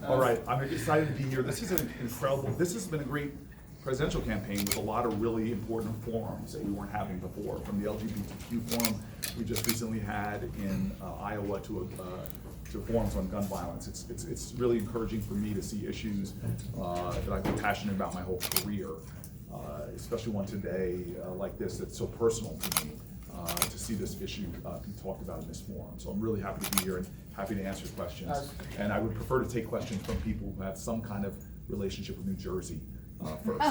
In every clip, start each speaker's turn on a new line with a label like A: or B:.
A: All right, I'm excited to be here. This is an incredible, this has been a great presidential campaign with a lot of really important forums that we weren't having before. From the LGBTQ forum we just recently had in Iowa to forums on gun violence. It's really encouraging for me to see issues that I've been passionate about my whole career, especially one today like this that's so personal to me. To see this issue be talked about in this forum. So I'm really happy to be here and happy to answer questions. And I would prefer to take questions from people who have some kind of relationship with New Jersey first.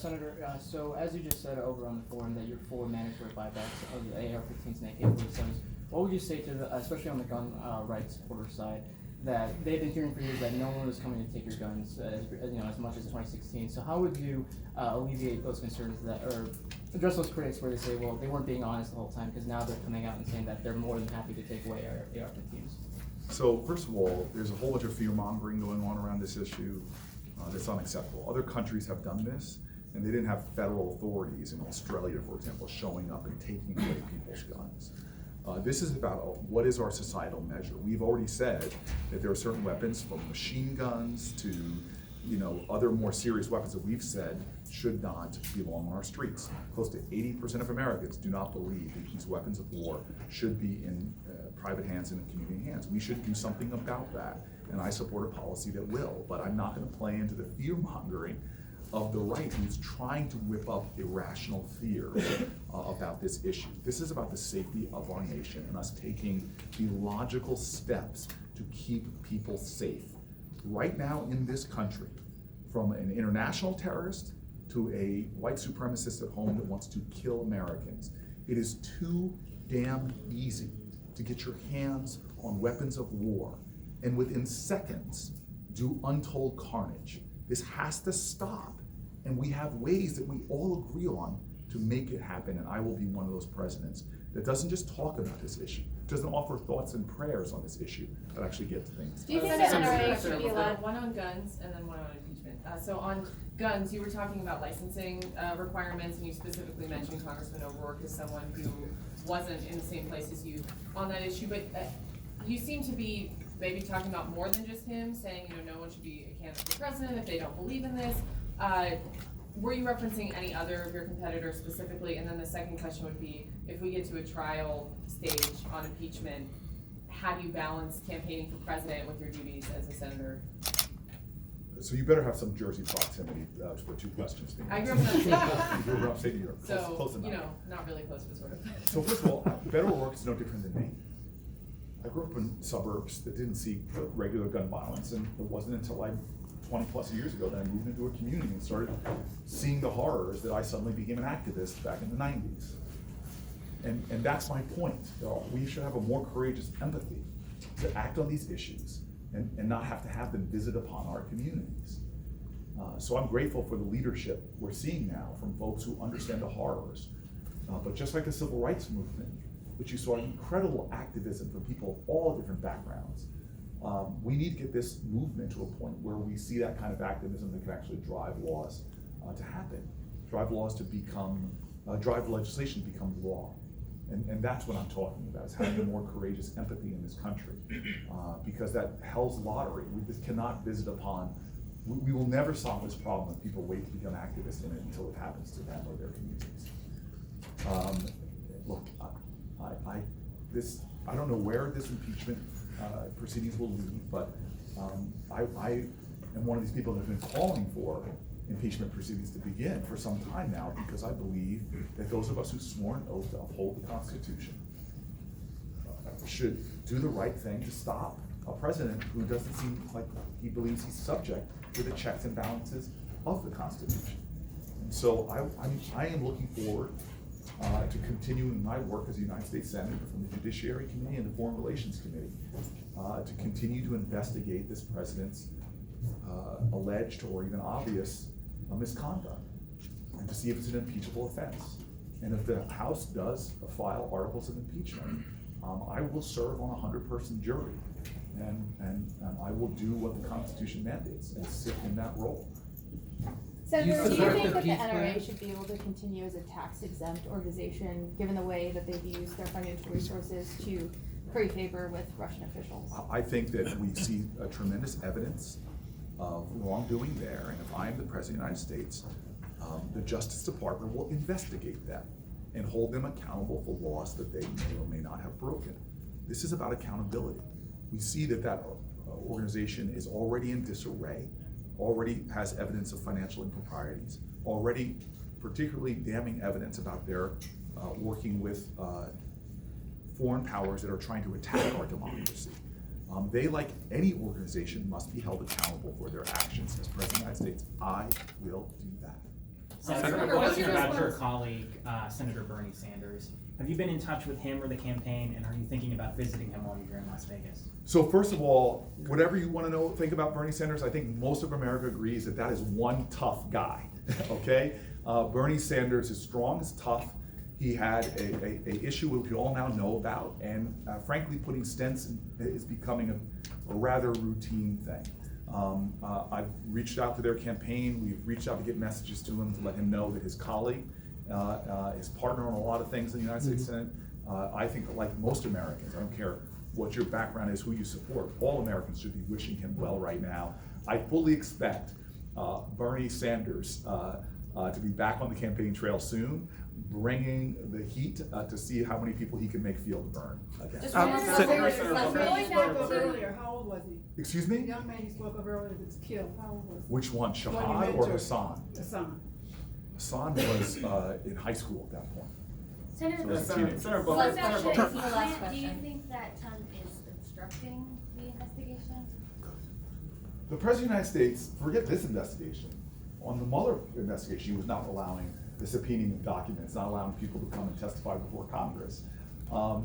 B: Senator, so as you just said over on the forum that you're for mandatory buybacks of the AR-15s and AK-47s, what would you say to the, especially on the gun rights supporter side, that they've been hearing for years that no one was coming to take your guns, as much as 2016. So how would you alleviate those concerns that, or address those critics where they say, well, they weren't being honest the whole time because now they're coming out and saying that they're more than happy to take away our AR-15s?
A: So first of all, there's a whole bunch of fear mongering going on around this issue that's unacceptable. Other countries have done this, and they didn't have federal authorities in Australia, for example, showing up and taking away people's guns. This is about what is our societal measure. We've already said that there are certain weapons, from machine guns to other more serious weapons that we've said should not belong on our streets. Close to 80% of Americans do not believe that these weapons of war should be in private hands and in community hands. We should do something about that, and I support a policy that will, but I'm not going to play into the fear mongering of the right who's trying to whip up irrational fear about this issue. This is about the safety of our nation and us taking the logical steps to keep people safe. Right now in this country, from an international terrorist to a white supremacist at home that wants to kill Americans, it is too damn easy to get your hands on weapons of war and within seconds do untold carnage. This has to stop, and we have ways that we all agree on to make it happen, and I will be one of those presidents that doesn't just talk about this issue, doesn't offer thoughts and prayers on this issue, but actually get to things.
C: Do you think that NRA should be allowed? One on guns and then one on impeachment. So on guns, you were talking about licensing requirements, and you specifically mentioned Congressman O'Rourke as someone who wasn't in the same place as you on that issue, but you seem to be maybe talking about more than just him, saying no one should be a candidate for president if they don't believe in this. Were you referencing any other of your competitors specifically? And then the second question would be, if we get to a trial stage on impeachment, how do you balance campaigning for president with your duties as a senator?
A: So you better have some Jersey proximity for two questions.
C: I grew up in upstate.
A: You grew up in upstate New York.
C: So,
A: close enough.
C: not really close, but sort of.
A: So first of all, Beto O'Rourke is no different than me. I grew up in suburbs that didn't see regular gun violence, and it wasn't until 20 plus years ago that I moved into a community and started seeing the horrors that I suddenly became an activist back in the 90s. And that's my point. We should have a more courageous empathy to act on these issues and not have to have them visit upon our communities. So I'm grateful for the leadership we're seeing now from folks who understand the horrors. But just like the civil rights movement, which you saw incredible activism from people of all different backgrounds, we need to get this movement to a point where we see that kind of activism that can actually drive laws to happen, drive laws to become, drive legislation to become law. And that's what I'm talking about, is having a more courageous empathy in this country. Because that hell's lottery, we just cannot visit upon, we will never solve this problem if people wait to become activists in it until it happens to them or their communities. Look, I don't know where this impeachment proceedings will lead, but I am one of these people that have been calling for impeachment proceedings to begin for some time now, because I believe that those of us who swore an oath to uphold the Constitution should do the right thing to stop a president who doesn't seem like he believes he's subject to the checks and balances of the Constitution. And so I am looking forward to continuing my work as a United States Senator from the Judiciary Committee and the Foreign Relations Committee to continue to investigate this president's alleged or even obvious misconduct, and to see if it's an impeachable offense. And if the House does file articles of impeachment, I will serve on a 100-person jury, and I will do what the Constitution mandates and sit in that role.
C: Senator, do you
B: support
C: think
B: the
C: that the
B: peace
C: NRA
B: plan?
C: should be able to continue as a tax-exempt organization, given the way that they've used their financial resources to
D: curry favor with Russian officials?
A: I think that we see a tremendous evidence of wrongdoing there, and if I am the President of the United States, the Justice Department will investigate them and hold them accountable for laws that they may or may not have broken. This is about accountability. We see that organization is already in disarray, already has evidence of financial improprieties, already particularly damning evidence about their working with foreign powers that are trying to attack our democracy. They, like any organization, must be held accountable for their actions. As President of the United States, I will do that.
E: Senator, a question about your colleague, Senator Bernie Sanders. Have you been in touch with him or the campaign, and are you thinking about visiting him while you're in Las Vegas?
A: So first of all, whatever you want to think about Bernie Sanders, I think most of America agrees that that is one tough guy, okay? Bernie Sanders is strong, is tough. He had a issue which we all now know about, and frankly, putting stents is becoming a rather routine thing. I've reached out to their campaign. We've reached out to get messages to him to let him know that his colleague, his partner on a lot of things in the United States Senate, I think like most Americans, I don't care what your background is, who you support, all Americans should be wishing him well right now. I fully expect Bernie Sanders to be back on the campaign trail soon, bringing the heat to see how many people he can make feel the burn again.
C: Just
F: earlier, how old was he?
A: Excuse
F: The
A: me?
F: young man you spoke of earlier that was killed, how old was he?
A: Which one,
F: One you
A: Shahad or
F: mentioned.
A: Hassan?
F: Hassan.
A: Hassan was in high school at that point.
G: Senator,
A: So it's a teenager.
G: do you think that is obstructing the investigation?
A: The President of the United States, forget this investigation, on the Mueller investigation, he was not allowing the subpoenaing of documents, not allowing people to come and testify before Congress.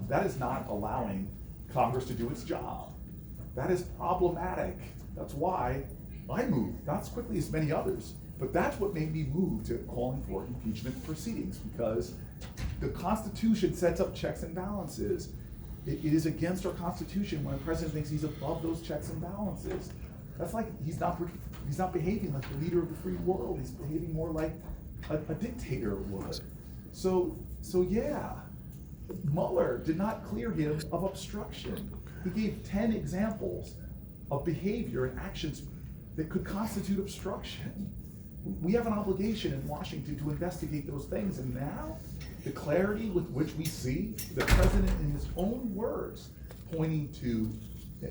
A: That is not allowing Congress to do its job. That is problematic. That's why I moved, not as quickly as many others, but that's what made me move to calling for impeachment proceedings, because the Constitution sets up checks and balances. It is against our Constitution when a president thinks he's above those checks and balances. That's like, he's not behaving like the leader of the free world. He's behaving more like a dictator would. So yeah, Mueller did not clear him of obstruction. He gave 10 examples of behavior and actions that could constitute obstruction. We have an obligation in Washington to investigate those things, and now the clarity with which we see the president in his own words pointing to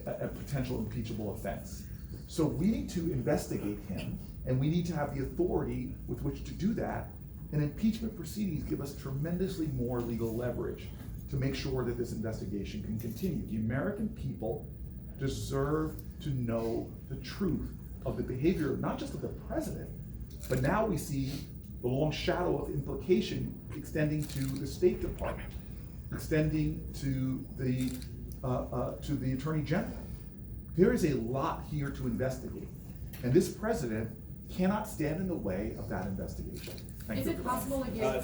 A: a potential impeachable offense. So we need to investigate him, and we need to have the authority with which to do that. And impeachment proceedings give us tremendously more legal leverage to make sure that this investigation can continue. The American people deserve to know the truth of the behavior, not just of the president, but now we see the long shadow of implication extending to the State Department, extending to the Attorney General. There is a lot here to investigate, and this president cannot stand in the way of that investigation. Thank
C: Is
A: you.
C: it possible to get